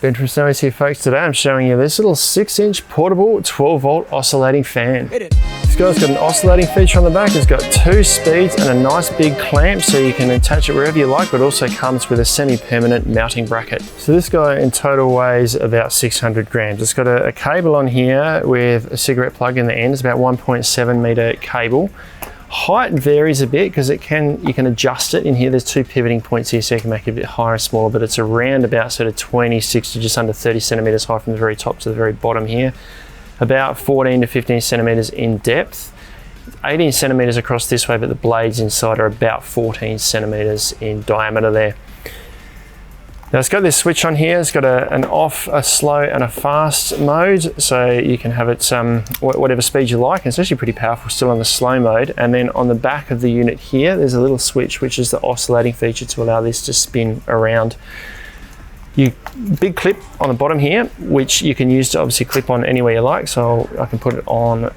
Ben from Snowy's here, folks. Today I'm showing you this little 6-inch portable 12-volt oscillating fan. This guy's got an oscillating feature on the back. It's got 2 speeds and a nice big clamp so you can attach it wherever you like, but also comes with a semi-permanent mounting bracket. So this guy in total weighs about 600 grams. It's got a cable on here with a cigarette plug in the end. It's about 1.7 meter cable. Height varies a bit because you can adjust it in here. There's 2 pivoting points here so you can make it a bit higher or smaller, but it's around about sort of 26 to just under 30 centimeters high from the very top to the very bottom here. About 14 to 15 centimeters in depth. 18 centimeters across this way, but the blades inside are about 14 centimeters in diameter there. Now it's got this switch on here. It's got an off, a slow and a fast mode, so you can have it whatever speed you like, and it's actually pretty powerful still on the slow mode. And then on the back of the unit here there's a little switch which is the oscillating feature to allow this to spin around. Big clip on the bottom here which you can use to obviously clip on anywhere you like, so I can put it on,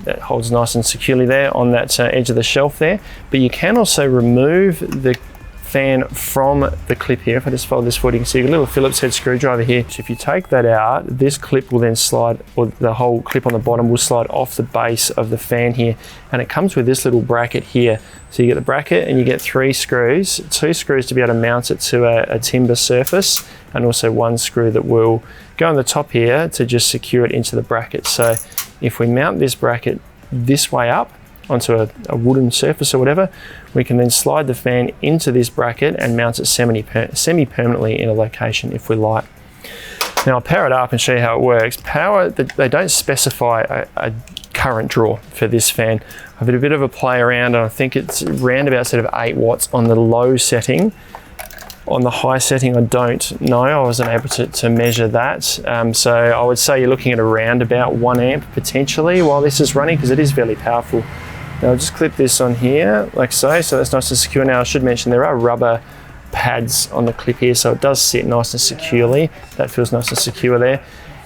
that holds nice and securely there on that edge of the shelf there. But you can also remove the fan from the clip here. If I just fold this forward, you can see a little Phillips head screwdriver here. So if you take that out, this clip will then slide, or the whole clip on the bottom will slide off the base of the fan here, and it comes with this little bracket here. So you get the bracket and you get 3 screws, 2 screws to be able to mount it to a timber surface, and also 1 screw that will go on the top here to just secure it into the bracket. So if we mount this bracket this way up onto a wooden surface or whatever, we can then slide the fan into this bracket and mount it semi-permanently in a location if we like. Now I'll power it up and show you how it works. They don't specify a current draw for this fan. I've had a bit of a play around and I think it's around about sort of 8 watts on the low setting. On the high setting, I don't know. I wasn't able to measure that. So I would say you're looking at around about 1 amp potentially while this is running, because it is fairly powerful. Now I'll just clip this on here like so that's nice and secure. Now I should mention there are rubber pads on the clip here, so it does sit nice and securely. That feels nice and secure there.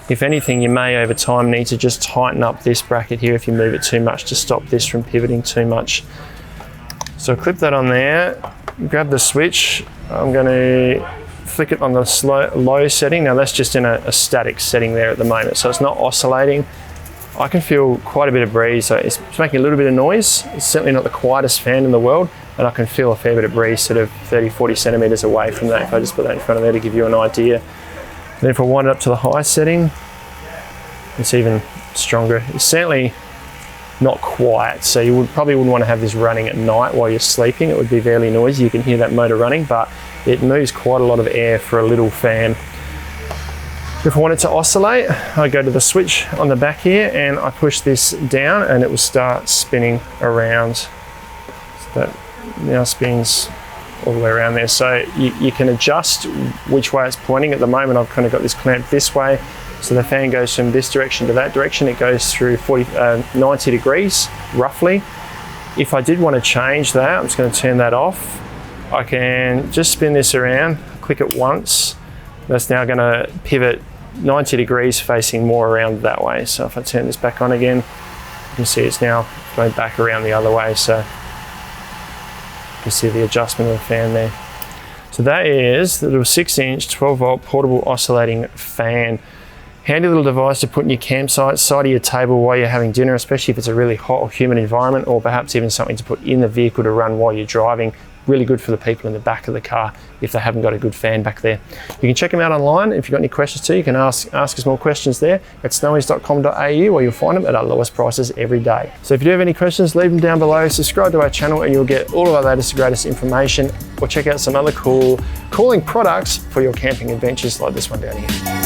If anything, you may over time need to just tighten up this bracket here if you move it too much to stop this from pivoting too much. So I'll clip that on there, grab the switch. I'm going to flick it on the low setting. Now that's just in a static setting there at the moment, so it's not oscillating. I can feel quite a bit of breeze, so it's making a little bit of noise. It's certainly not the quietest fan in the world, and I can feel a fair bit of breeze sort of 30-40 centimeters away from that if I just put that in front of there to give you an idea. And then if I wind it up to the high setting, it's even stronger. It's certainly not quiet, so you probably wouldn't want to have this running at night while you're sleeping. It would be fairly noisy. You can hear that motor running, but it moves quite a lot of air for a little fan. If I want it to oscillate, I go to the switch on the back here and I push this down and it will start spinning around. So that now spins all the way around there. So you can adjust which way it's pointing. At the moment I've kind of got this clamped this way, so the fan goes from this direction to that direction. It goes through 90 degrees roughly. If I did want to change that, I'm just going to turn that off. I can just spin this around, click it once. That's now going to pivot 90 degrees facing more around that way. So if I turn this back on again, you can see it's now going back around the other way. So you can see the adjustment of the fan there. So that is the little 6-inch 12-volt portable oscillating fan. Handy little device to put in your campsite, side of your table while you're having dinner, especially if it's a really hot or humid environment, or perhaps even something to put in the vehicle to run while you're driving. Really good for the people in the back of the car if they haven't got a good fan back there. You can check them out online. If you've got any questions too, you can ask us more questions there at snowys.com.au, where you'll find them at our lowest prices every day. So if you do have any questions, leave them down below. Subscribe to our channel and you'll get all of our latest and greatest information, or check out some other cool cooling products for your camping adventures like this one down here.